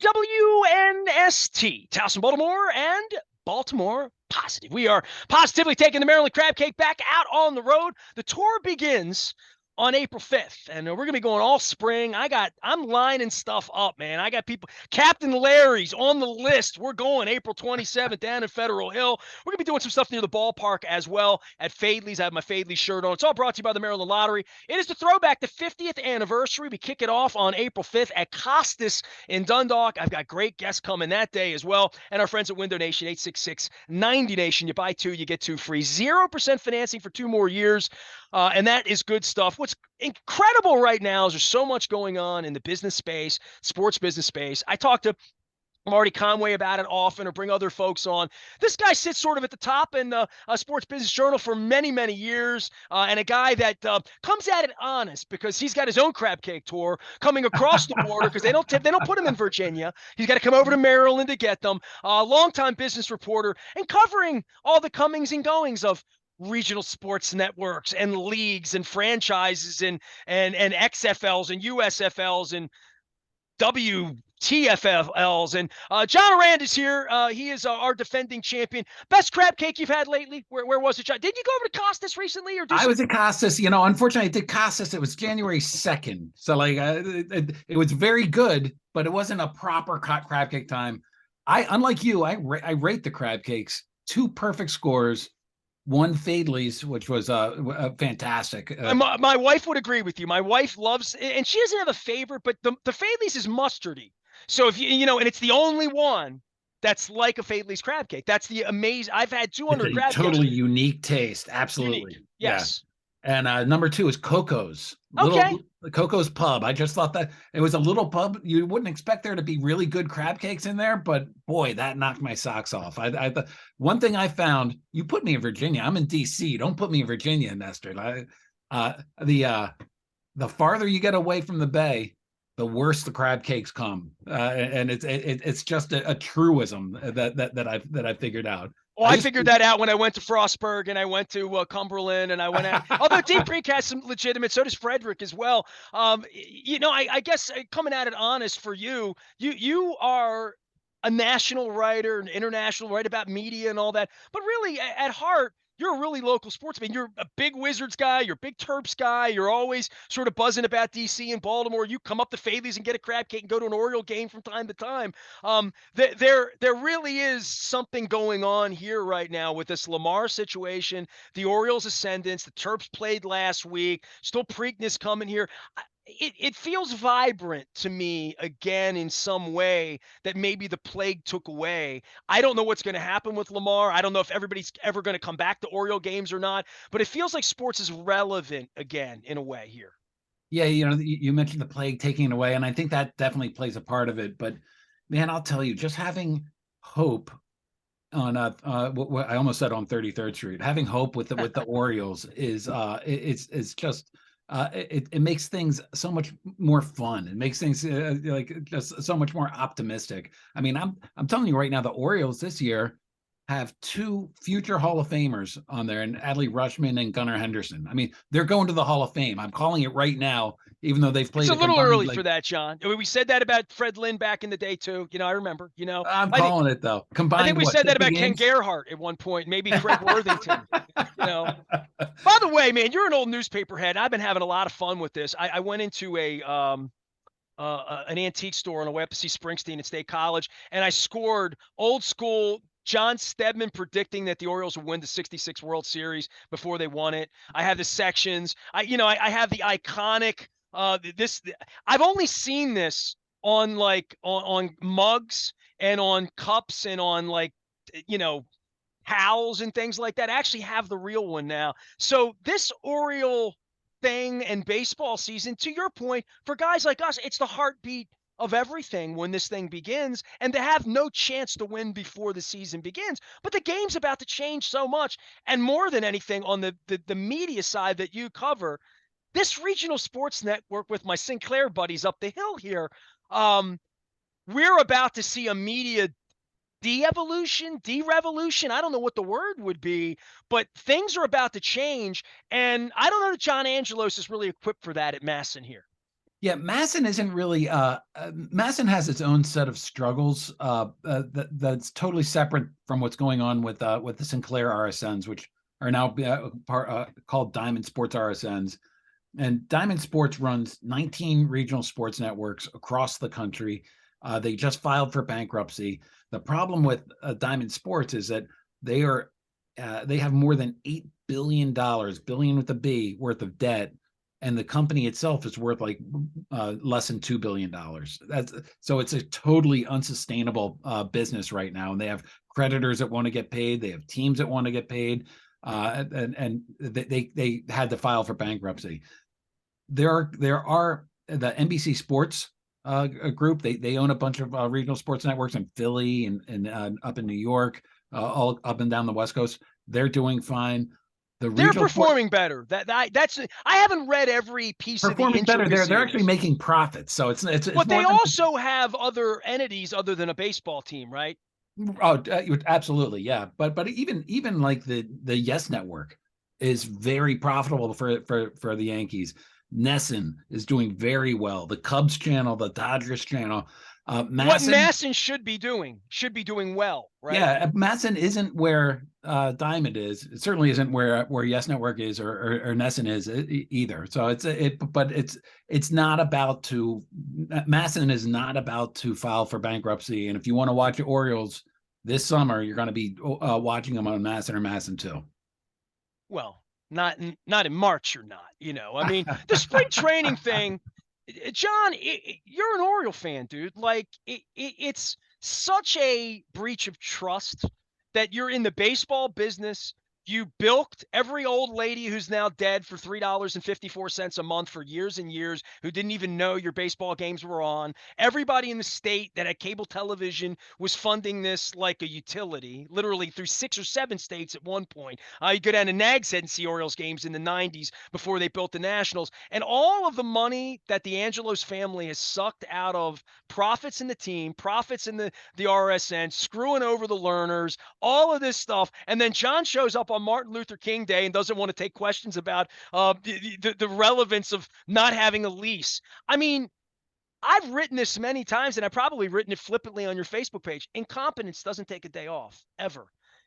WNST, Towson, Baltimore, and Baltimore Positive. We are positively taking the Maryland Crab Cake back out on the road. The tour begins on April 5th, and we're going to be going all spring. I'm lining stuff up, man. I got people. Captain Larry's on the list. We're going April 27th down in Federal Hill. We're going to be doing some stuff near the ballpark as well at Fadley's. I have my Fadley's shirt on. It's all brought to you by the Maryland Lottery. It is the throwback, the 50th anniversary. We kick it off on April 5th at Costas in Dundalk. I've got great guests coming that day as well. And our friends at Window Nation, 866-90 Nation. You buy two, you get two free. 0% financing for 2 more years. And that is good stuff. What's incredible right now is there's so much going on in the business space, sports business space. I talk to Marty Conway about it often, or bring other folks on. This guy sits sort of at the top in a Sports Business Journal for many, many years, and a guy that comes at it honest because he's got his own crab cake tour coming across the border because they don't put him in Virginia. He's got to come over to Maryland to get them. Longtime business reporter and covering all the comings and goings of regional sports networks and leagues and franchises and XFLs and USFLs and WTFLs. And John Ourand is here. He is our defending champion. Best crab cake you've had lately? Where was it, John? Did you go over to Costas recently? I was at Costas. Unfortunately, I did Costas. It was January 2nd. So, it was very good, but it wasn't a proper crab cake time. Unlike you, I rate the crab cakes. 2 perfect scores. 1 Fadley's, which was fantastic. My wife would agree with you. My wife loves, and she doesn't have a favorite, but the Fadley's is mustardy. So if and it's the only one that's like a Fadley's crab cake. That's the amazing. I've had 200 crab cakes. Totally unique taste. Absolutely. Unique. Yes. Yeah. And number 2 is Coco's. Okay. Coco's Pub. I just thought that it was a little pub. You wouldn't expect there to be really good crab cakes in there, but boy, that knocked my socks off. The one thing I found, you put me in Virginia. I'm in DC. Don't put me in Virginia, Nestor. The farther you get away from the bay, the worse the crab cakes come. And it's just a truism that I figured out. Well, I figured that out when I went to Frostburg and I went to Cumberland and I went out. Although Deep Creek has some legitimate, so does Frederick as well. I guess coming at it honest for you are a national writer, an international writer about media and all that. But really, at heart, you're a really local sportsman. You're a big Wizards guy. You're a big Terps guy. You're always sort of buzzing about DC and Baltimore. You come up to Fadley's and get a crab cake and go to an Oriole game from time to time. There really is something going on here right now with this Lamar situation, the Orioles' ascendance. The Terps played last week. Still Preakness coming here. It feels vibrant to me again in some way that maybe the plague took away. I don't know what's going to happen with Lamar. I don't know if everybody's ever going to come back to Oriole games or not, but it feels like sports is relevant again in a way here. Yeah, you mentioned the plague taking it away, and I think that definitely plays a part of it. But man, I'll tell you, just having hope on what I almost said on 33rd Street, having hope with the Orioles is it's just. It makes things so much more fun. It makes things just so much more optimistic. I mean, I'm telling you right now, the Orioles this year have 2 future Hall of Famers on there, and Adley Rutschman and Gunnar Henderson. I mean, they're going to the Hall of Fame. I'm calling it right now, even though they've played. It's a little early for that, John. We said that about Fred Lynn back in the day too. I remember. I'm calling it though. Combined, I think we said that about Ken Gerhart at one point. Maybe Fred Worthington. By the way, man, you're an old newspaper head. I've been having a lot of fun with this. I went into an antique store on the way up to see Springsteen at State College, and I scored old school John Stedman predicting that the Orioles would win the 66 World Series before they won it. I have the sections. I have the iconic I've only seen this on on mugs and on cups and on towels and things like that. I actually have the real one now. So this Oriole thing and baseball season, to your point, for guys like us, it's the heartbeat of everything when this thing begins, and to have no chance to win before the season begins. But the game's about to change so much, and more than anything on the media side that you cover, this regional sports network with my Sinclair buddies up the hill here, we're about to see a media de-revolution. I don't know what the word would be, but things are about to change, and I don't know that John Angelos is really equipped for that at Masson here. Yeah, Masson isn't really Masson has its own set of struggles that's totally separate from what's going on with the Sinclair RSNs, which are now called Diamond Sports RSNs. And Diamond Sports runs 19 regional sports networks across the country. They just filed for bankruptcy. The problem with Diamond Sports is that they have more than $8 billion, billion with a B, worth of debt, and the company itself is worth like less than $2 billion. So it's a totally unsustainable business right now, and they have creditors that want to get paid. They have teams that want to get paid, and they had to file for bankruptcy. There are the NBC Sports group. They own a bunch of regional sports networks in Philly and up in New York, all up and down the West Coast. They're doing fine. They're performing better. That's I haven't read every piece of the performing better. intricacies. They're actually making profits. So it's but they also have other entities other than a baseball team, right? Oh, absolutely, yeah. But even like the Yes Network is very profitable for the Yankees. Nesson is doing very well. The Cubs channel, the Dodgers channel. Masson, what Masson should be doing well, right? Yeah, Masson isn't where Diamond is. It certainly isn't where Yes Network is or Nesson is either. So it's not about to. Masson is not about to file for bankruptcy. And if you want to watch the Orioles this summer, you're going to be watching them on Masson or Masson too. Well, not in March or not. I mean, the spring training thing. John, you're an Oriole fan, dude. Like, it's such a breach of trust that you're in the baseball business. You bilked every old lady who's now dead for $3.54 a month for years and years, who didn't even know your baseball games were on. Everybody in the state that had cable television was funding this like a utility, literally through 6 or 7 states at one point. You go down to Nags Head and see Orioles games in the 90s before they built the Nationals. And all of the money that the Angelos family has sucked out of profits in the team, profits in the RSN, screwing over the learners, all of this stuff. And then John shows up on Martin Luther King Day and doesn't want to take questions about the relevance of not having a lease. I mean, I've written this many times, and I've probably written it flippantly on your Facebook page. Incompetence doesn't take a day off, ever.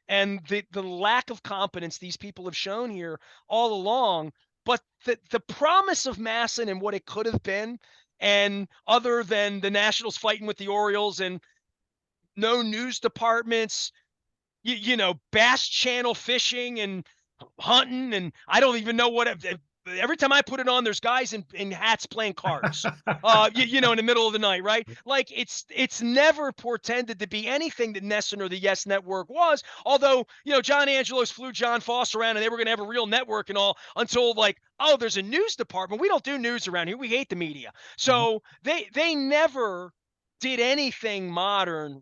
And the lack of competence these people have shown here all along, but the promise of Masson and what it could have been, and other than the Nationals fighting with the Orioles and no news departments, Bass Channel fishing and hunting, and I don't even know what. Every time I put it on, there's guys in hats playing cards, in the middle of the night, right? Like, it's never portended to be anything that Nesson or the Yes Network was. Although, John Angelos flew John Foss around and they were going to have a real network and all, until like, oh, there's a news department. We don't do news around here. We hate the media. So they never did anything modern.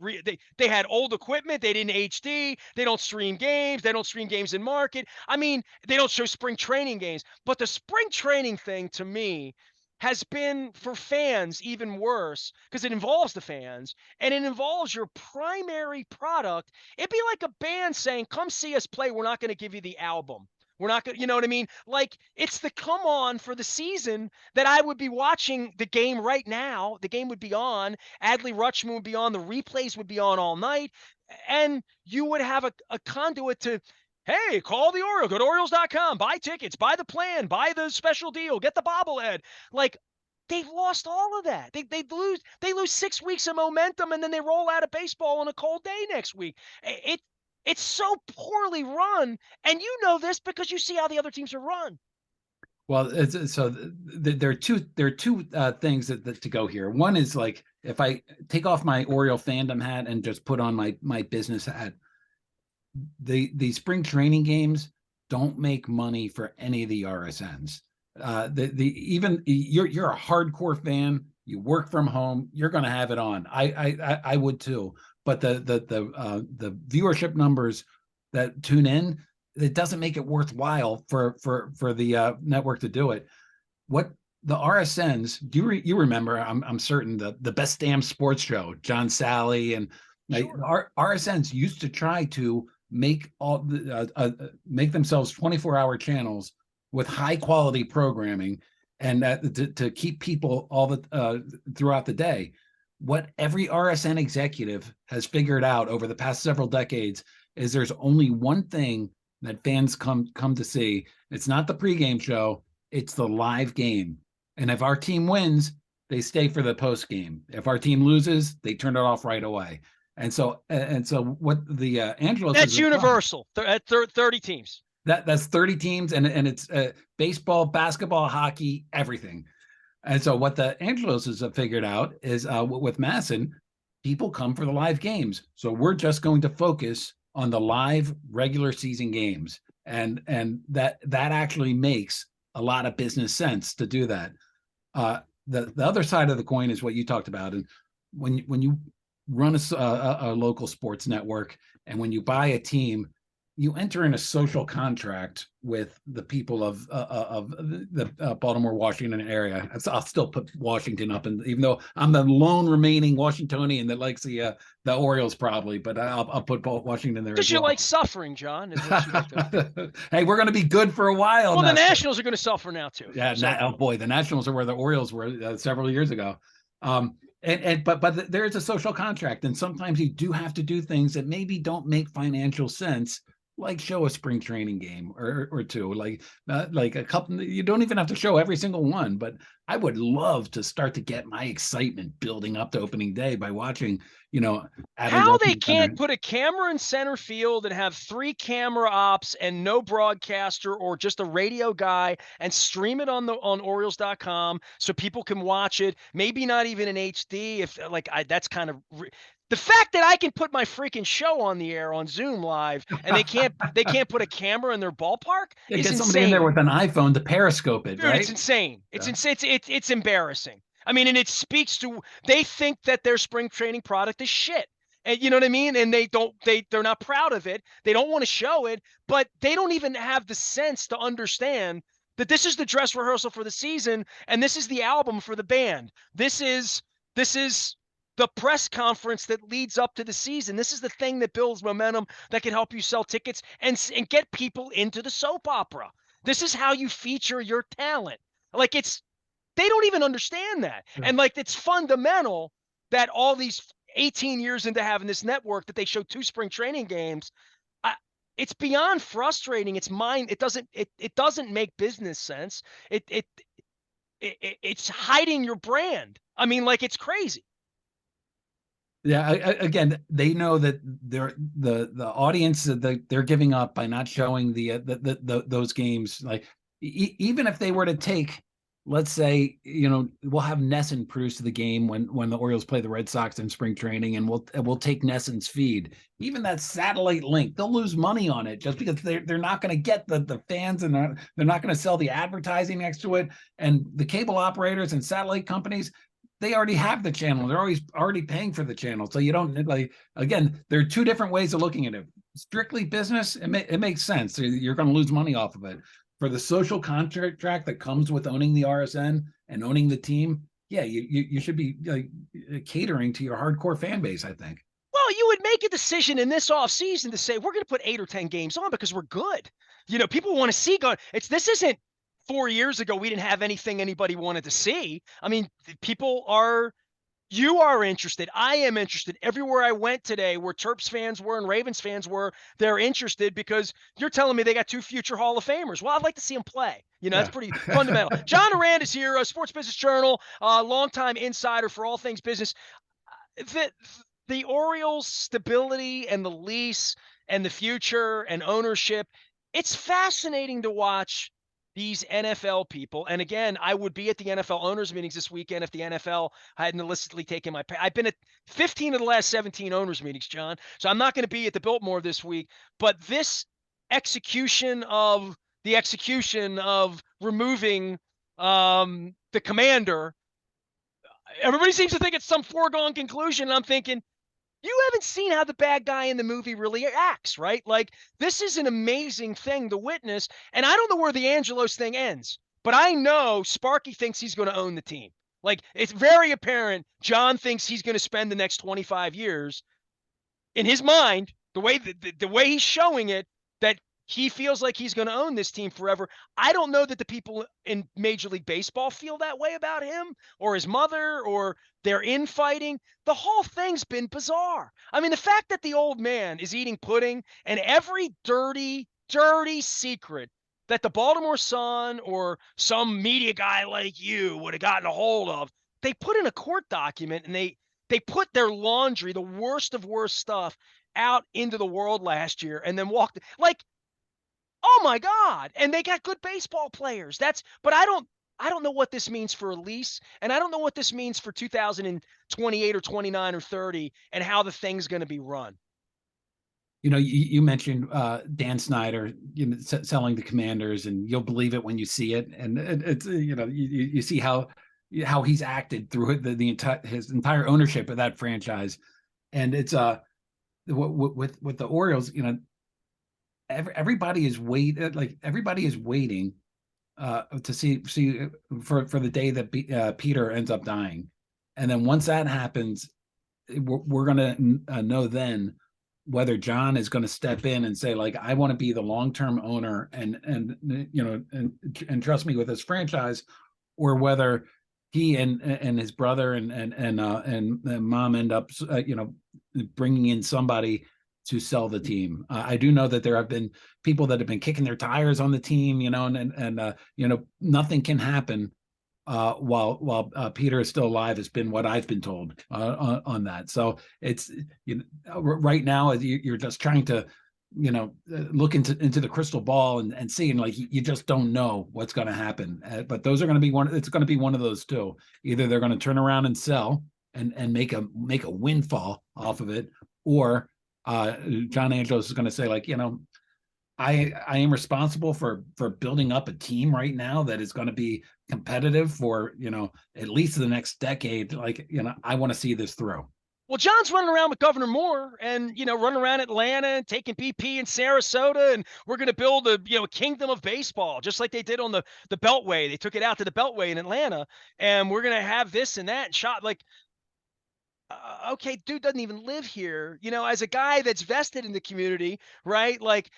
They had old equipment. They didn't HD. They don't stream games. They don't stream games in market. I mean, they don't show spring training games. But the spring training thing, to me, has been, for fans, even worse, because it involves the fans and it involves your primary product. It'd be like a band saying, come see us play. We're not going to give you the album. We're not going to, you know what I mean? Like, it's the come on for the season that I would be watching the game right now. The game would be on. Adley Rutschman would be on. The replays would be on all night. And you would have a conduit to, hey, call the Orioles. Go to Orioles.com. Buy tickets. Buy the plan. Buy the special deal. Get the bobblehead. Like, they've lost all of that. They lose 6 weeks of momentum, and then they roll out of baseball on a cold day next week. It's so poorly run, and you know this because you see how the other teams are run. Well, there are two things that to go here. One is, like, if I take off my Oriole fandom hat and just put on my business hat, the spring training games don't make money for any of the RSNs. Even you're a hardcore fan, you work from home, you're going to have it on. I would too. But the viewership numbers that tune in, it doesn't make it worthwhile for the network to do it. What the RSNs, you remember? I'm certain the Best Damn Sports Show, John Sally, and sure. RSNs used to try to make make themselves 24-hour channels with high quality programming, and to keep people all the throughout the day. What every RSN executive has figured out over the past several decades is there's only one thing that fans come to see. It's not the pregame show, it's the live game. And if our team wins, they stay for the post game. If our team loses, they turn it off right away. And so what the Angelos That's universal. At 30 teams. That's 30 teams, and it's baseball, basketball, hockey, everything. And so what the Angelos have figured out is with Masson, people come for the live games. So we're just going to focus on the live regular season games, and that actually makes a lot of business sense to do that. The other side of the coin is what you talked about, and when you run a local sports network, and when you buy a team, you enter in a social contract with the people of the Baltimore, Washington area. I'll still put Washington up, and even though I'm the lone remaining Washingtonian that likes the Orioles, probably, but I'll put Washington there. Because you like suffering, John. Is what you like to... Hey, we're going to be good for a while. Well, the Nationals are going to suffer now too. Yeah, so. Oh boy, the Nationals are where the Orioles were several years ago. But there is a social contract, and sometimes you do have to do things that maybe don't make financial sense, like show a spring training game or two, like a couple. You don't even have to show every single one, but I would love to start to get my excitement building up to opening day by watching, how they can't put a camera in center field and have 3 camera ops and no broadcaster or just a radio guy and stream it on Orioles.com so people can watch it. Maybe not even in HD. If that's kind of the fact that I can put my freaking show on the air on Zoom live and they can't put a camera in their ballpark is insane. Somebody in there with an iPhone to periscope it. Dude, right? It's insane. It's insane. It's embarrassing. I mean, and it speaks to, they think that their spring training product is shit. And you know what I mean? And they're not proud of it. They don't want to show it, but they don't even have the sense to understand that this is the dress rehearsal for the season and this is the album for the band. This is the press conference that leads up to the season. This is the thing that builds momentum, that can help you sell tickets and get people into the soap opera. This is how you feature your talent. They don't even understand that. Yeah. And it's fundamental that all these 18 years into having this network that they show 2 spring training games. It's beyond frustrating. It's it doesn't make business sense. It's hiding your brand. I mean, it's crazy. Yeah, again, they know that the audience that they're giving up by not showing those games. Even if they were to take, let's say, we'll have Nesson produce the game when the Orioles play the Red Sox in spring training, and we'll take Nesson's feed. Even that satellite link, they'll lose money on it just because they're not going to get the fans, and they're not going to sell the advertising next to it. And the cable operators and satellite companies, they already have the channel. They're already paying for the channel. So you don't again, there are 2 different ways of looking at it. Strictly business, it makes sense. You're going to lose money off of it. For the social contract that comes with owning the RSN and owning the team, yeah, you should be catering to your hardcore fan base, I think. Well, you would make a decision in this offseason to say, we're going to put 8 or 10 games on because we're good. People want to see this isn't 4 years ago, we didn't have anything anybody wanted to see. I mean, you are interested. I am interested. Everywhere I went today where Terps fans were and Ravens fans were, they're interested because you're telling me they got 2 future Hall of Famers. Well, I'd like to see them play. That's pretty fundamental. John Ourand is here, a Sports Business Journal, longtime insider for all things business. The Orioles' stability and the lease and the future and ownership, it's fascinating to watch these NFL people. And again, I would be at the NFL owners meetings this weekend if the NFL hadn't illicitly taken my pay. I've been at 15 of the last 17 owners meetings, John. So I'm not going to be at the Biltmore this week, but this execution of removing the commander, everybody seems to think it's some foregone conclusion. And I'm thinking, you haven't seen how the bad guy in the movie really acts, right? This is an amazing thing to witness. And I don't know where the Angelos thing ends, but I know Sparky thinks he's going to own the team. It's very apparent John thinks he's going to spend the next 25 years. In his mind, the way he's showing it, that he feels like he's going to own this team forever. I don't know that the people in Major League Baseball feel that way about him or his mother or they're infighting. The whole thing's been bizarre. I mean, the fact that the old man is eating pudding and every dirty, dirty secret that the Baltimore Sun or some media guy like you would have gotten a hold of, they put in a court document and they put their laundry, the worst of worst stuff, out into the world last year and then walked like, oh my God. And they got good baseball players. But I don't know what this means for Elise, and I don't know what this means for 2028 or 29 or 30 and how the thing's going to be run. You mentioned Dan Snyder, selling the Commanders, and you'll believe it when you see it. And it's you see how he's acted through the entire his entire ownership of that franchise, and it's with the Orioles, everybody is waiting to see for the day that Peter ends up dying, and then once that happens, we're gonna know then whether John is going to step in and say, like, I want to be the long-term owner and trust me with this franchise, or whether he and his brother and mom end up bringing in somebody to sell the team. I do know that there have been people that have been kicking their tires on the team, and nothing can happen while Peter is still alive, has been what I've been told on that. So it's right now you're just trying to look into the crystal ball and see, and like you just don't know what's going to happen. But those are going to be it's going to be one of those two. Either they're going to turn around and sell and make a windfall off of it, or John Angelos is going to say, like, I am responsible for building up a team right now that is going to be competitive for at least the next decade. Like, I want to see this through. Well, John's running around with Governor Moore and running around Atlanta and taking BP in Sarasota, and we're going to build a kingdom of baseball, just like they did on the Beltway. They took it out to the Beltway in Atlanta, and we're going to have this and that and shot like. Okay, dude doesn't even live here. As a guy that's vested in the community, right? Like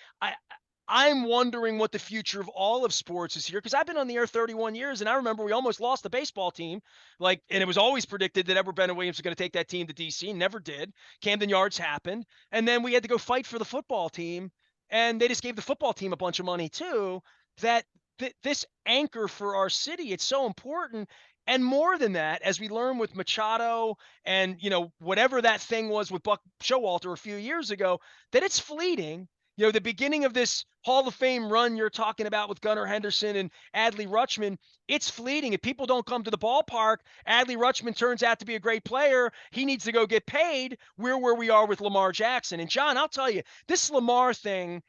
I'm wondering what the future of all of sports is here, because I've been on the air 31 years, and I remember we almost lost the baseball team. And it was always predicted that Edward Bennett Williams was going to take that team to DC. Never did. Camden Yards happened, and then we had to go fight for the football team, and they just gave the football team a bunch of money too. That this anchor for our city, it's so important. And more than that, as we learned with Machado and, whatever that thing was with Buck Showalter a few years ago, that it's fleeting. The beginning of this Hall of Fame run you're talking about with Gunnar Henderson and Adley Rutschman, it's fleeting. If people don't come to the ballpark, Adley Rutschman turns out to be a great player. He needs to go get paid. We're where we are with Lamar Jackson. And John, I'll tell you, this Lamar thing,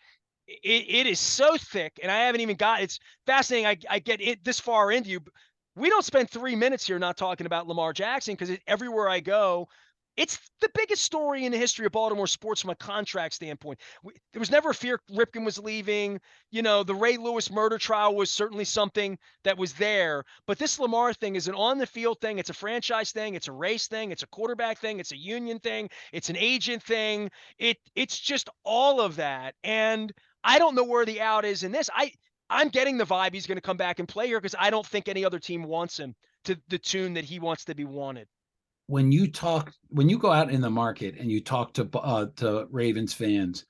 it is so thick, and I haven't even got, it's fascinating. I get it this far into you. We don't spend 3 minutes here not talking about Lamar Jackson, because everywhere I go, it's the biggest story in the history of Baltimore sports from a contract standpoint. There was never a fear Ripken was leaving. The Ray Lewis murder trial was certainly something that was there. But this Lamar thing is an on-the-field thing. It's a franchise thing. It's a race thing. It's a quarterback thing. It's a union thing. It's an agent thing. It's just all of that. And I don't know where the out is in this. I'm getting the vibe he's going to come back and play here, because I don't think any other team wants him to the tune that he wants to be wanted. When you go out in the market and you talk to Ravens fans,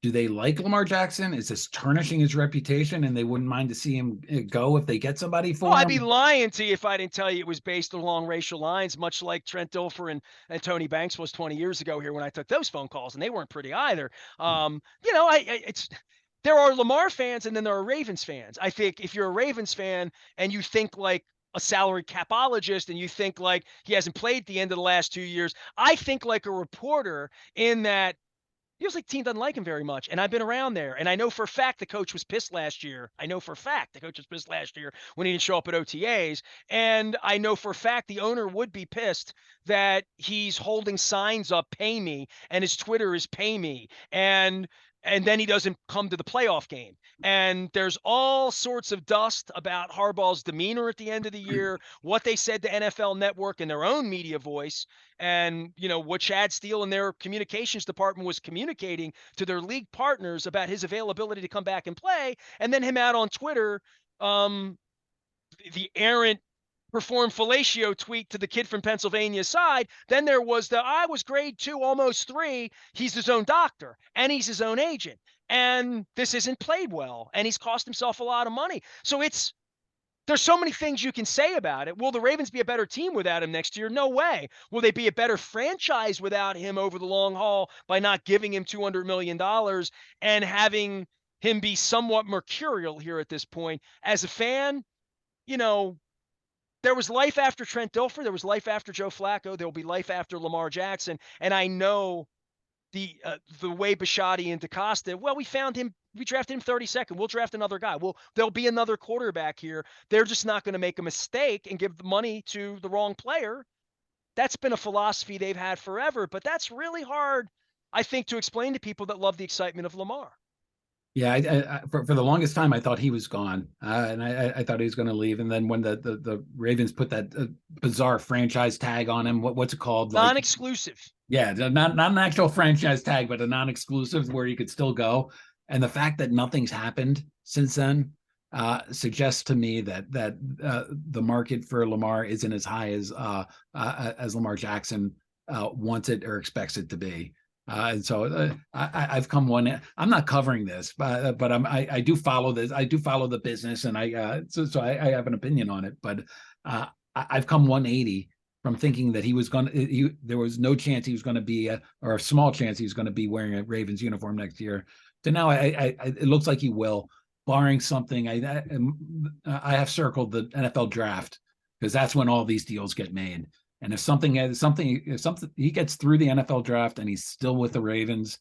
do they like Lamar Jackson? Is this tarnishing his reputation, and they wouldn't mind to see him go if they get somebody for him? I'd be lying to you if I didn't tell you it was based along racial lines, much like Trent Dilfer and Tony Banks was 20 years ago here when I took those phone calls, and they weren't pretty either. There are Lamar fans and then there are Ravens fans. I think if you're a Ravens fan and you think like a salary capologist and you think like he hasn't played at the end of the last 2 years, I think like a reporter, in that feels like the team doesn't like him very much. And I've been around there, and I know for a fact the coach was pissed last year. I know for a fact the coach was pissed last year when he didn't show up at OTAs. And I know for a fact the owner would be pissed that he's holding signs up, pay me, and his Twitter is pay me. And and then he doesn't come to the playoff game. And there's all sorts of dust about Harbaugh's demeanor at the end of the year, what they said to NFL Network in their own media voice, and what Chad Steele and their communications department was communicating to their league partners about his availability to come back and play, and then him out on Twitter, the errant perform fellatio tweet to the kid from Pennsylvania side. Then there was I was grade 2, almost 3. He's his own doctor and he's his own agent. And this isn't played well. And he's cost himself a lot of money. So there's so many things you can say about it. Will the Ravens be a better team without him next year? No way. Will they be a better franchise without him over the long haul by not giving him $200 million and having him be somewhat mercurial here at this point? As a fan, there was life after Trent Dilfer. There was life after Joe Flacco. There will be life after Lamar Jackson. And I know the way Bisciotti and DaCosta, well, we drafted him 32nd. We'll draft another guy. There'll be another quarterback here. They're just not going to make a mistake and give the money to the wrong player. That's been a philosophy they've had forever, but that's really hard, I think, to explain to people that love the excitement of Lamar. Yeah, for the longest time, I thought he was gone, and I thought he was going to leave. And then when the Ravens put that bizarre franchise tag on him, what's it called? Non-exclusive. Yeah, not an actual franchise tag, but a non-exclusive where you could still go. And the fact that nothing's happened since then suggests to me that the market for Lamar isn't as high as Lamar Jackson wants it or expects it to be. And so I've come one. I'm not covering this, but I do follow this. I do follow the business, and so I have an opinion on it. But I've come 180 from thinking that there was no chance he was going to be, or a small chance he was going to be wearing a Ravens uniform next year. To now, it looks like he will, barring something. I have circled the NFL draft because that's when all these deals get made. And if he gets through the NFL draft and he's still with the Ravens,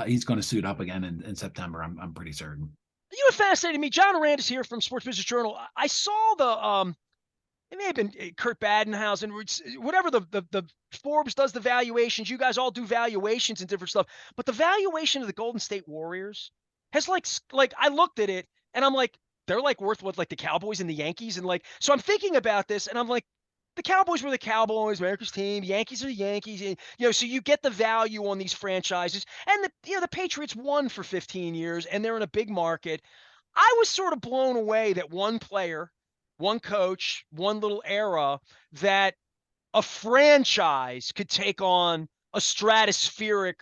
he's going to suit up again in September. I'm pretty certain. You know, fascinated me. John Ourand is here from Sports Business Journal. I saw it may have been Kurt Badenhausen, whatever the Forbes does the valuations. You guys all do valuations and different stuff, but the valuation of the Golden State Warriors has like I looked at it and I'm like, they're like worth what, like the Cowboys and the Yankees, and so I'm thinking about this and I'm like, the Cowboys were the Cowboys, America's team. Yankees are the Yankees. And, so you get the value on these franchises. And the Patriots won for 15 years, and they're in a big market. I was sort of blown away that one player, one coach, one little era, that a franchise could take on a stratospheric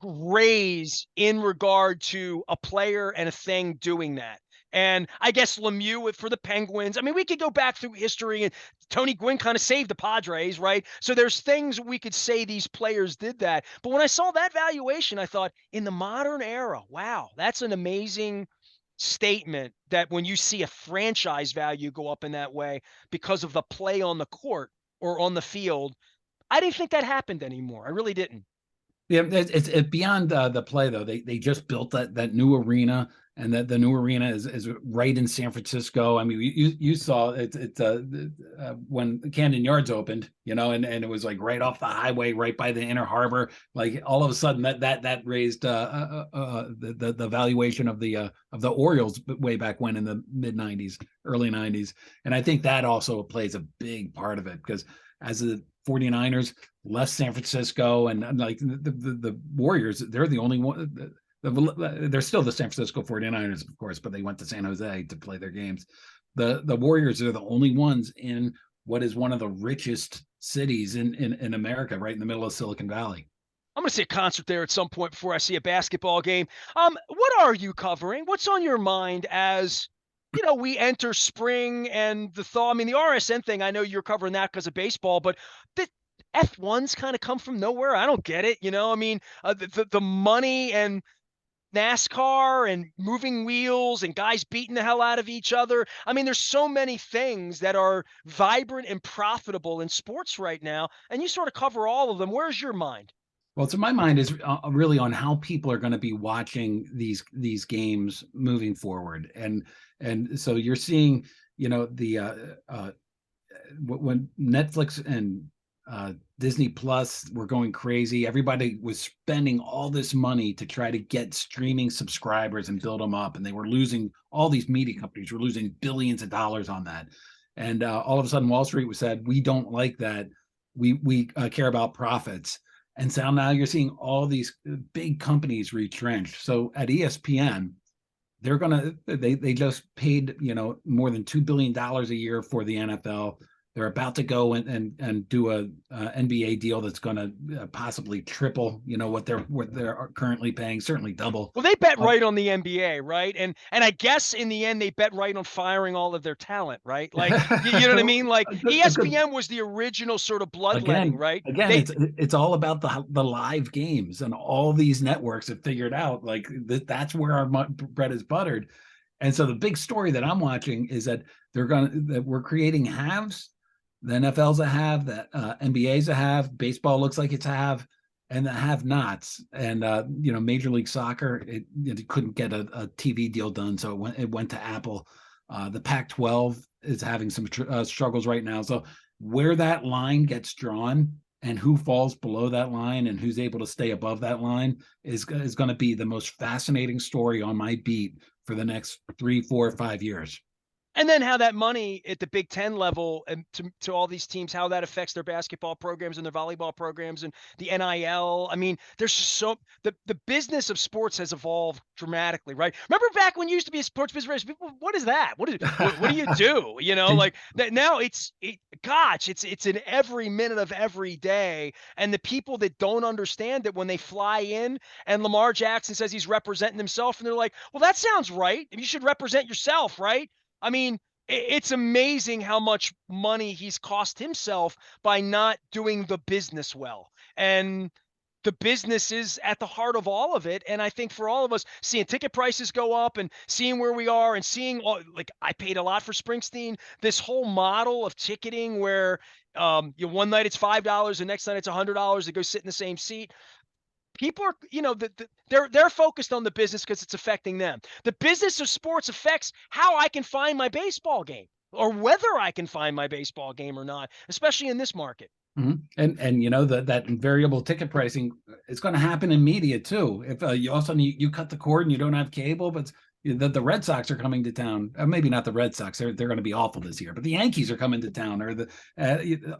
raise in regard to a player and a thing doing that. And I guess Lemieux for the Penguins. I mean, we could go back through history, and Tony Gwynn kind of saved the Padres, right? So there's things we could say these players did that. But when I saw that valuation, I thought, in the modern era, wow, that's an amazing statement that when you see a franchise value go up in that way because of the play on the court or on the field, I didn't think that happened anymore. I really didn't. Yeah, it's beyond the play though. They just built that new arena, and that the new arena is right in San Francisco. I mean, you saw it when Camden Yards opened, and it was like right off the highway, right by the Inner Harbor. Like all of a sudden that raised the valuation of the Orioles way back when in the mid '90s, early '90s, and I think that also plays a big part of it because as the 49ers left San Francisco, and like the Warriors, they're the only one. They're still the San Francisco 49ers, of course, but they went to San Jose to play their games. The Warriors are the only ones in what is one of the richest cities in America, right in the middle of Silicon Valley. I'm going to see a concert there at some point before I see a basketball game. What are you covering? What's on your mind as we enter spring and the thaw? I mean, the RSN thing, I know you're covering that because of baseball, but the F1's kind of come from nowhere. I don't get it. I mean, the money and NASCAR and moving wheels and guys beating the hell out of each other. I mean, there's so many things that are vibrant and profitable in sports right now, and you sort of cover all of them. Where's your mind? Well, so my mind is really on how people are going to be watching these games moving forward, and so you're seeing, when Netflix and Disney Plus were going crazy. Everybody was spending all this money to try to get streaming subscribers and build them up. And they were losing, all these media companies were losing billions of dollars on that. And all of a sudden, Wall Street was said, we don't like that. We care about profits. And so now you're seeing all these big companies retrenched. So at ESPN, they just paid, more than $2 billion a year for the NFL. They're about to go and do a NBA deal that's going to possibly triple, what they're currently paying, certainly double. Well, they bet right on the NBA, right? And I guess in the end they bet right on firing all of their talent, right? Like you know what I mean? Like ESPN was the original sort of bloodletting, right? Again, it's all about the live games, and all these networks have figured out like that's where our bread is buttered. And so the big story that I'm watching is that we're creating halves. The NFL's a have, the NBA's a have, baseball looks like it's a have, and the have-nots. And Major League Soccer, it couldn't get a TV deal done, so it went to Apple. The Pac-12 is having some struggles right now. So where that line gets drawn and who falls below that line and who's able to stay above that line is going to be the most fascinating story on my beat for the next 3, 4, 5 years. And then how that money at the Big Ten level and to all these teams, how that affects their basketball programs and their volleyball programs and the NIL. I mean, there's just the business of sports has evolved dramatically, right? Remember back when you used to be a sports business, people, what is that? What do you do? Like that now it's in every minute of every day. And the people that don't understand it when they fly in and Lamar Jackson says he's representing himself and they're like, well, that sounds right. You should represent yourself, right? I mean, it's amazing how much money he's cost himself by not doing the business well. And the business is at the heart of all of it. And I think for all of us, seeing ticket prices go up and seeing where we are and seeing, like I paid a lot for Springsteen, this whole model of ticketing where one night it's $5, the next night it's $100 to go sit in the same seat. People are, they're focused on the business because it's affecting them. The business of sports affects how I can find my baseball game or whether I can find my baseball game or not, especially in this market. Mm-hmm. And that variable ticket pricing is going to happen in media too. If you all of a sudden you cut the cord and you don't have cable, but the Red Sox are coming to town. Maybe not the Red Sox; they're going to be awful this year. But the Yankees are coming to town, or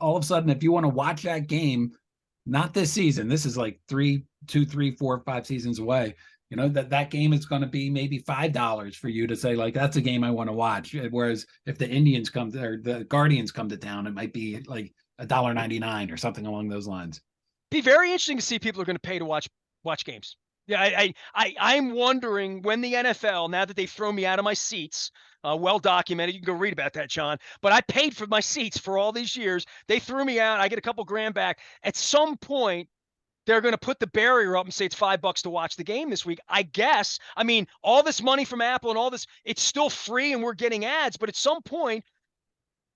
all of a sudden, if you want to watch that game. Not this season. This is like 2, 3, 4, 5 seasons away. That game is going to be maybe $5 for you to say, like, that's a game I want to watch. Whereas if the Indians come or the Guardians come to town, it might be like $1.99 or something along those lines. Be very interesting to see people are going to pay to watch games. Yeah, I'm wondering when the NFL, now that they've thrown me out of my seats, well documented, you can go read about that, John, but I paid for my seats for all these years. They threw me out. I get a couple grand back. At some point, they're going to put the barrier up and say it's $5 to watch the game this week. I guess. I mean, all this money from Apple and all this, it's still free and we're getting ads, but at some point,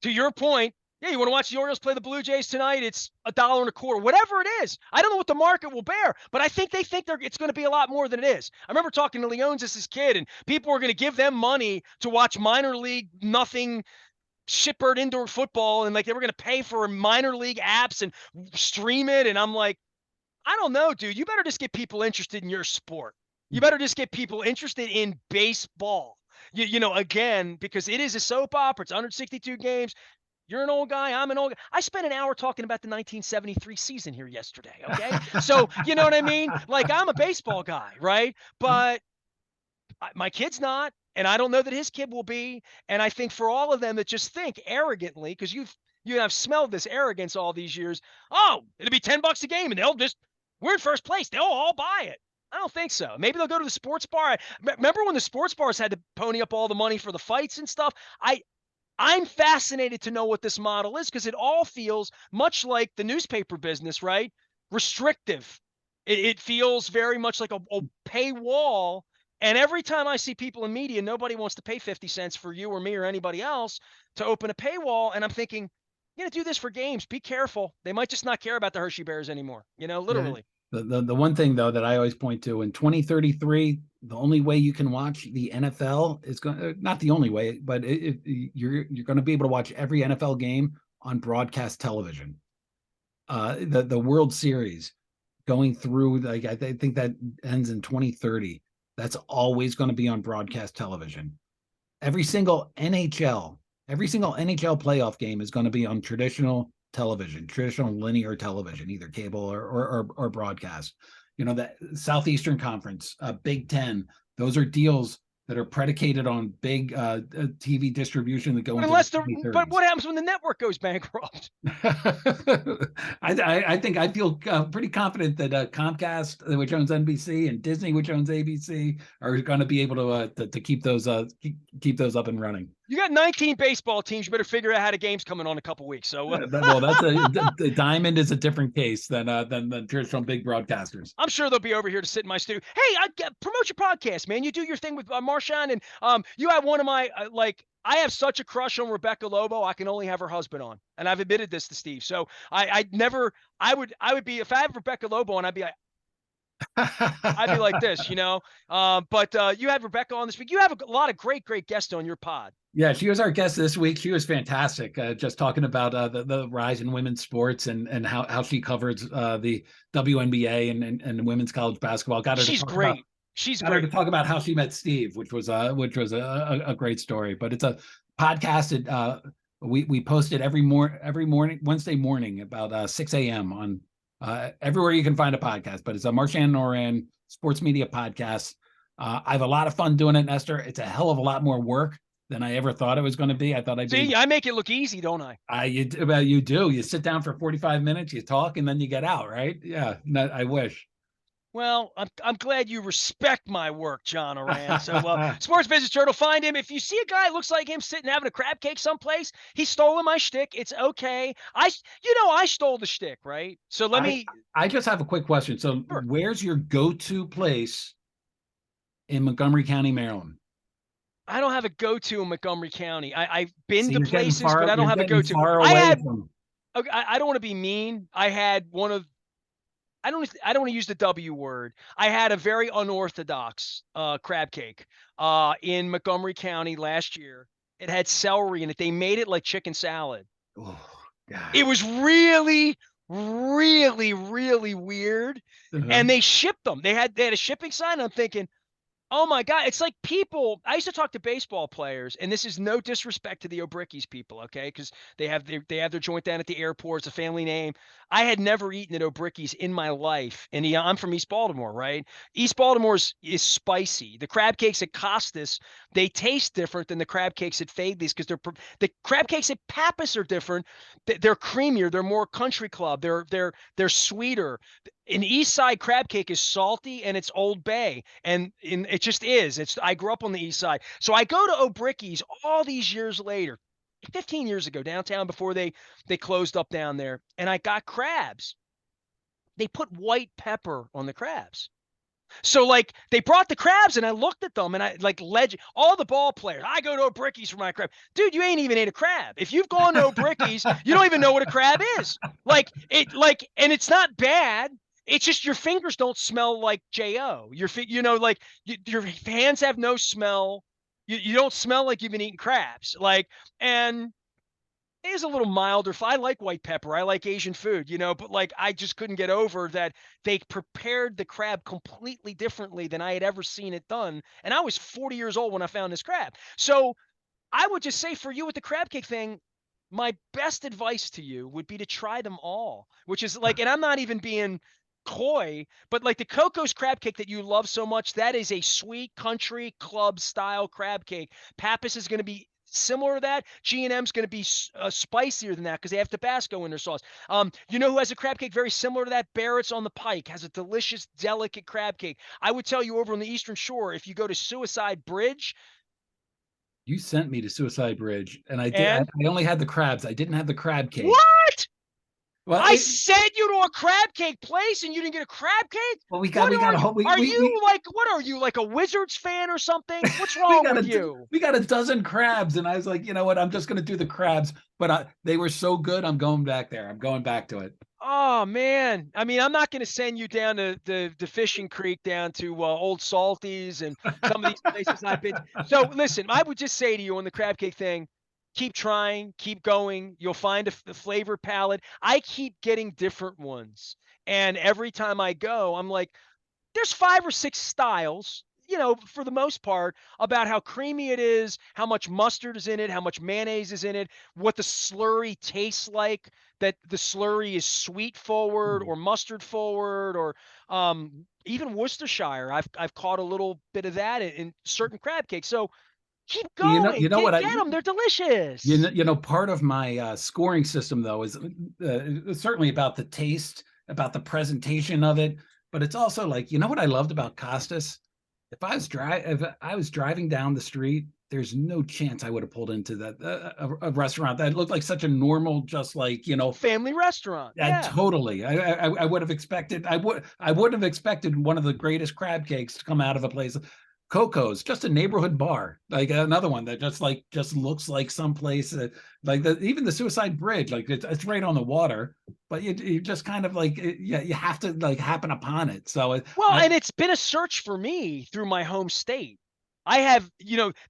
to your point, yeah, you want to watch the Orioles play the Blue Jays tonight? It's $1.25, whatever it is. I don't know what the market will bear, but I think they think it's going to be a lot more than it is. I remember talking to Leones as his kid, and people were going to give them money to watch minor league, nothing shitbird indoor football, and like they were going to pay for minor league apps and stream it. And I'm like, I don't know, dude. You better just get people interested in your sport. You better just get people interested in baseball. Again, because it is a soap opera. It's 162 games. You're an old guy. I'm an old guy. I spent an hour talking about the 1973 season here yesterday. Okay. So, you know what I mean? Like, I'm a baseball guy, right? But my kid's not, and I don't know that his kid will be. And I think for all of them that just think arrogantly, because you have smelled this arrogance all these years. Oh, it'll be $10 a game and we're in first place. They'll all buy it. I don't think so. Maybe they'll go to the sports bar. Remember when the sports bars had to pony up all the money for the fights and stuff? I'm fascinated to know what this model is because it all feels much like the newspaper business, right? Restrictive. It feels very much like a paywall. And every time I see people in media, nobody wants to pay 50 cents for you or me or anybody else to open a paywall. And I'm thinking, you're going to do this for games. Be careful. They might just not care about the Hershey Bears anymore, literally. Yeah. The one thing, though, that I always point to in 2033, the only way you can watch the NFL is not the only way, but you're going to be able to watch every NFL game on broadcast television. the World Series going through, like I think that ends in 2030. That's always going to be on broadcast television. Every single NHL, every single NHL playoff game is going to be on traditional television, traditional linear television, either cable or broadcast. You know, the Southeastern Conference, Big Ten, those are deals that are predicated on big TV distribution that go into the But 2030s. what happens when the network goes bankrupt? I think I feel pretty confident that Comcast, which owns NBC, and Disney, which owns ABC, are going to be able to keep those keep those up and running. You got 19 baseball teams. You better figure out how the game's coming on in a couple weeks. So, Well, that's the Diamond is a different case than the traditional big broadcasters. I'm sure they'll be over here to sit in my studio. Hey, promote your podcast, man. You do your thing with Marshawn, and you have one of my I have such a crush on Rebecca Lobo. I can only have her husband on, and I've admitted this to Steve. So I never, I would be, if I have Rebecca Lobo on, I'd be like this, you know. But you had Rebecca on this week. You have a lot of great guests on your pod. Yeah, she was our guest this week. She was fantastic. Just talking about the rise in women's sports and how she covers the WNBA and women's college basketball. She's great. She's great. To talk about how she met Steve, which was a great story. But it's a podcast that we post it every morning, Wednesday morning, about 6 a.m. on everywhere you can find a podcast. But it's a Marshawn and Ourand sports media podcast. I have a lot of fun doing it, Nestor. It's a hell of a lot more work than I ever thought it was going to be. I thought I make it look easy, don't I? You do. You sit down for 45 minutes, you talk, and then you get out, right? Yeah, I wish. Well, I'm glad you respect my work, John Ourand. So, Sports Business Journal, find him. If you see a guy that looks like him sitting having a crab cake someplace, he's stolen my shtick. It's okay. I stole the shtick, right? So I just have a quick question. So, sure. Where's your go-to place in Montgomery County, Maryland? I don't have a go-to in Montgomery County. I've been to places, but I don't have a go-to. I don't want to be mean. I had one of, I don't want to use the W word. I had a very unorthodox crab cake in Montgomery County last year. It had celery in it. They made it like chicken salad. Oh, God. It was really, really, really weird. Uh-huh. And they shipped them. They had a shipping sign. I'm thinking, oh my God, it's like people, I used to talk to baseball players, and this is no disrespect to the O'Brickies people, okay? Because they have their joint down at the airport. It's a family name. I had never eaten at O'Brickies in my life. And I'm from East Baltimore, right? East Baltimore is spicy. The crab cakes at Costas, they taste different than the crab cakes at Fagley's because the crab cakes at Pappas are different. They're creamier. They're more country club. They're sweeter. An East Side crab cake is salty and it's Old Bay, and it just is. I grew up on the East Side, so I go to O'Brickies all these years later, 15 years ago, downtown before they closed up down there, and I got crabs. They put white pepper on the crabs. So they brought the crabs and I looked at them and I all the ball players. I go to O'Brickies for my crab. Dude, you ain't even ate a crab. If you've gone to O'Brickies, you don't even know what a crab is. And it's not bad. It's just your fingers don't smell like J.O. Your hands have no smell. You don't smell like you've been eating crabs. And it is a little milder. I like white pepper. I like Asian food, but I just couldn't get over that they prepared the crab completely differently than I had ever seen it done. And I was 40 years old when I found this crab. So I would just say for you with the crab cake thing, my best advice to you would be to try them all, which is and I'm not even being coy, but the Coco's crab cake that you love so much, that is a sweet country club style crab cake. Pappas is going to be similar to that. G&M's going to be spicier than that because they have Tabasco in their sauce. You know who has a crab cake very similar to that? Barrett's on the Pike has a delicious, delicate crab cake. I would tell you over on the Eastern Shore, if you go to Suicide Bridge. You sent me to Suicide Bridge, and I did. I only had the crabs. I didn't have the crab cake. What? Well, I sent you to a crab cake place and you didn't get a crab cake? Well, are you like a Wizards fan or something? What's wrong with you? We got a dozen crabs, and I was like, you know what? I'm just going to do the crabs. But they were so good. I'm going back there. I'm going back to it. Oh, man. I mean, I'm not going to send you down to the Fishing Creek, down to Old Salties and some of these places I've been. So, listen, I would just say to you on the crab cake thing, keep trying, keep going. You'll find a flavor palette. I keep getting different ones. And every time I go, I'm like, there's 5 or 6 styles, for the most part, about how creamy it is, how much mustard is in it, how much mayonnaise is in it, what the slurry tastes like, that the slurry is sweet forward Mm. or mustard forward, or even Worcestershire. I've caught a little bit of that in certain crab cakes. So keep You going. know what Get them. They're delicious. part of my scoring system though is certainly about the taste, about the presentation of it, but it's also like, you know what I loved about Costas? If I was driving down the street, there's no chance I would have pulled into that a restaurant that looked like such a normal, just like, Family restaurant. Yeah. totally. I would have expected. I would have expected one of the greatest crab cakes to come out of a place. Coco's, just a neighborhood bar, like another one that just looks like someplace like even the Suicide Bridge, like it's right on the water, but you just kind of like yeah, you have to like happen upon it. So Well, I and it's been a search for me through my home state. I have,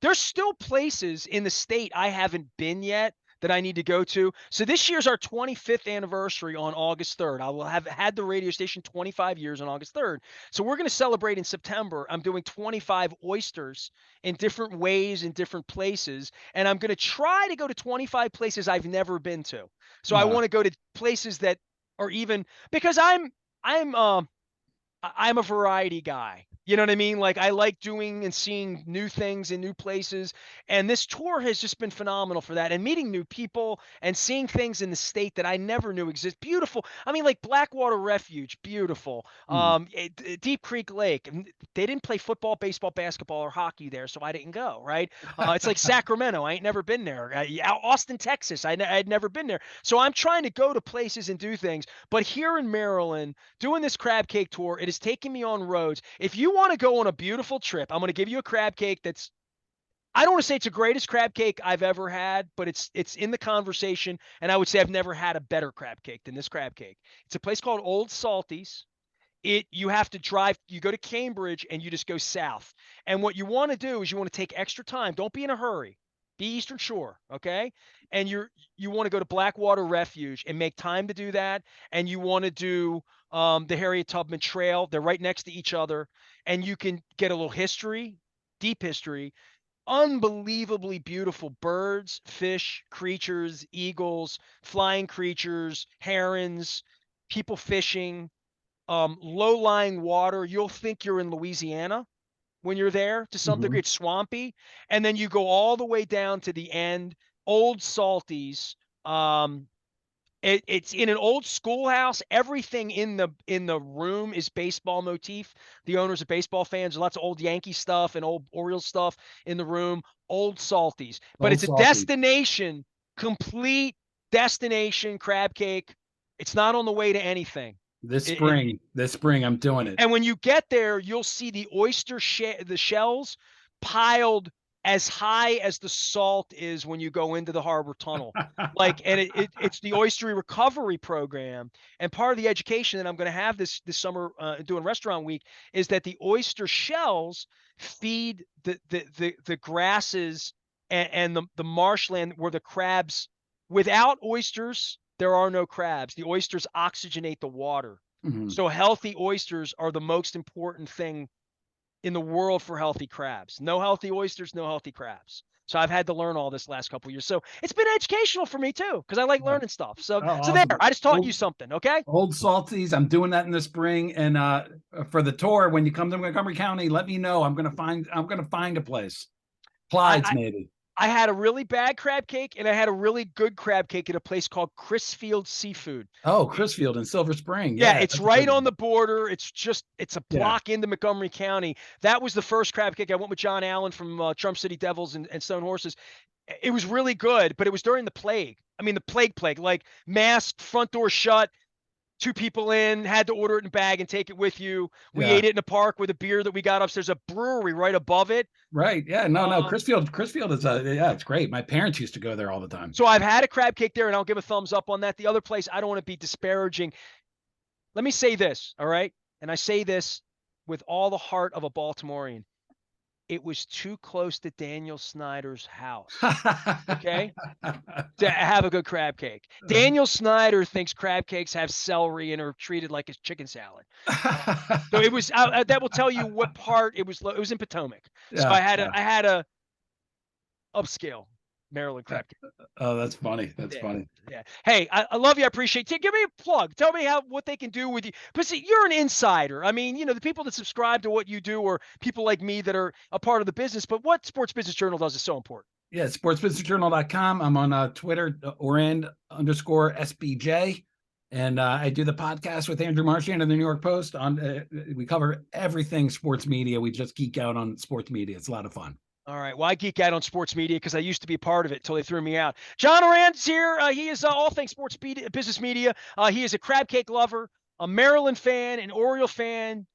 there's still places in the state I haven't been yet that I need to go to. So this year's our 25th anniversary on August 3rd. I will have had the radio station 25 years on August 3rd. So we're going to celebrate in September. I'm doing 25 oysters in different ways in different places, and I'm going to try to go to 25 places I've never been to. So I uh, want to go to places that are even, because I'm a variety guy. You know what I mean? Like, I like doing and seeing new things in new places. And this tour has just been phenomenal for that. And meeting new people and seeing things in the state that I never knew exist. Beautiful. I mean, like Blackwater Refuge, beautiful. mm. Deep Creek Lake. They didn't play football, baseball, basketball, or hockey there, so I didn't go. Right? It's like Sacramento. I ain't never been there. Austin, Texas. I'd never been there. So I'm trying to go to places and do things. But here in Maryland, doing this crab cake tour, it is taking me on roads. If you want to go on a beautiful trip, I'm going to give you a crab cake that's, I don't want to say it's the greatest crab cake I've ever had, but it's in the conversation, and I would say I've never had a better crab cake than this crab cake. It's a place called Old Salty's. You have to drive, you go to Cambridge and you just go south. And what you want to do is you want to take extra time. Don't be in a hurry. Be Eastern Shore, okay? And you want to go to Blackwater Refuge and make time to do that. And you want to do the Harriet Tubman Trail. They're right next to each other, and you can get a little history, deep history, unbelievably beautiful birds, fish, creatures, eagles, flying creatures, herons, people fishing, low-lying water. You'll think you're in Louisiana when you're there to some degree. Mhm. It's swampy. And then you go all the way down to the end, Old Salties. It's in an old schoolhouse. Everything in the room is baseball motif. The owners are baseball fans. There's lots of old Yankee stuff and old Orioles stuff in the room. Old Salties. But Old it's a Salty. destination, complete destination crab cake. It's not on the way to anything. This spring, I'm doing it. And when you get there, you'll see the the shells piled as high as the salt is when you go into the harbor tunnel. Like, and it's the oyster recovery program. And part of the education that I'm going to have this summer doing restaurant week is that the oyster shells feed the grasses and the marshland where the crabs. Without oysters, there are no crabs. The oysters oxygenate the water. Mhm. So healthy oysters are the most important thing in the world for healthy crabs. No healthy oysters, no healthy crabs. So I've had to learn all this last couple of years. So it's been educational for me too, because I like Oh, learning stuff. So there, awesome. I just taught you Old something. Okay. Old Salties. I'm doing that in the spring, and for the tour, when you come to Montgomery County, let me know. I'm gonna find a place. I, Clyde's I maybe. I had a really bad crab cake and I had a really good crab cake at a place called Chrisfield Seafood. Oh, Chrisfield in Silver Spring. Yeah, Yeah, it's that's a good right on one. the border. It's a Yeah, block into Montgomery County. That was the first crab cake. I went with John Allen from Trump City Devils and Stone Horses. It was really good, but it was during the plague. I mean, the plague, like mask, front door shut, two people in, had to order it in a bag and take it with you. We yeah. ate it in the park with a beer that we got upstairs, a brewery right above it. Right. Yeah. No, no. Um, Chrisfield is yeah, it's great. My parents used to go there all the time. so I've had a crab cake there, and I'll give a thumbs up on that. The other place, I don't want to be disparaging. Let me say this, all right? And I say this with all the heart of a Baltimorean. it was too close to Daniel Snyder's house. Okay? To have a good crab cake. Daniel Snyder thinks crab cakes have celery and are treated like it's chicken salad. So it was that will tell you what part it was. It was in Potomac. So Yeah, yeah. I had a upscale Maryland Yeah. crab cake. Oh, that's funny. That's Yeah, funny. yeah. Hey, I love you. I appreciate it. Give me a plug. Tell me what they can do with you. But see, you're an insider. I mean, the people that subscribe to what you do are people like me that are a part of the business. But what Sports Business Journal does is so important. Yeah, sportsbusinessjournal.com. I'm on Twitter, Ourand_SBJ. And I do the podcast with Andrew Marchand of the New York Post. We cover everything sports media. We just geek out on sports media. It's a lot of fun. All right. Well, I geek out on sports media because I used to be a part of it until they threw me out. John Ourand's here. He is all things sports business media. He is a crab cake lover, a Maryland fan, an Oriole fan.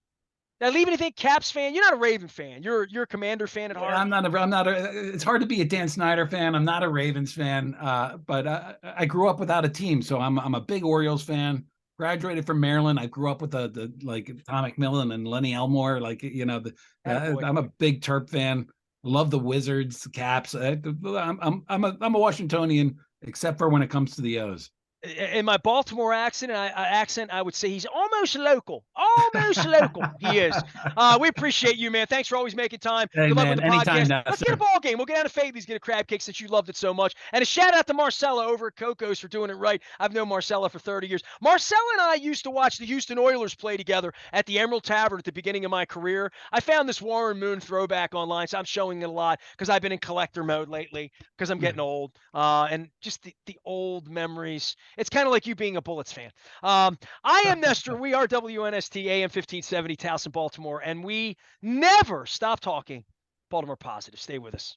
Did I leave anything? Caps fan? You're not a Raven fan. You're a Commander fan at Yeah, heart. I'm not it's hard to be a Dan Snyder fan. I'm not a Ravens fan. But I grew up without a team. So I'm a big Orioles fan. Graduated from Maryland. I grew up with the like Tom McMillan and Lenny Elmore. Like, Attaboy. I'm a big Terp fan. Love the Wizards, Caps. I'm a Washingtonian, except for when it comes to the O's. In my Baltimore accent, I would say he's almost local. Almost local. He is. We appreciate you, man. Thanks for always making time. Hey, Good luck with man, the anytime, podcast. Let's get a Nestor. ball game. We'll get down to Fabi's, get a crab cake since you loved it so much. And a shout out to Marcella over at Coco's for doing it right. I've known Marcella for 30 years. Marcella and I used to watch the Houston Oilers play together at the Emerald Tavern at the beginning of my career. I found this Warren Moon throwback online, so I'm showing it a lot because I've been in collector mode lately because I'm getting old. And just the old memories. It's kind of like you being a Bullets fan. I am Nestor. We are WNST AM 1570 Towson, Baltimore, and we never stop talking Baltimore positive. Stay with us.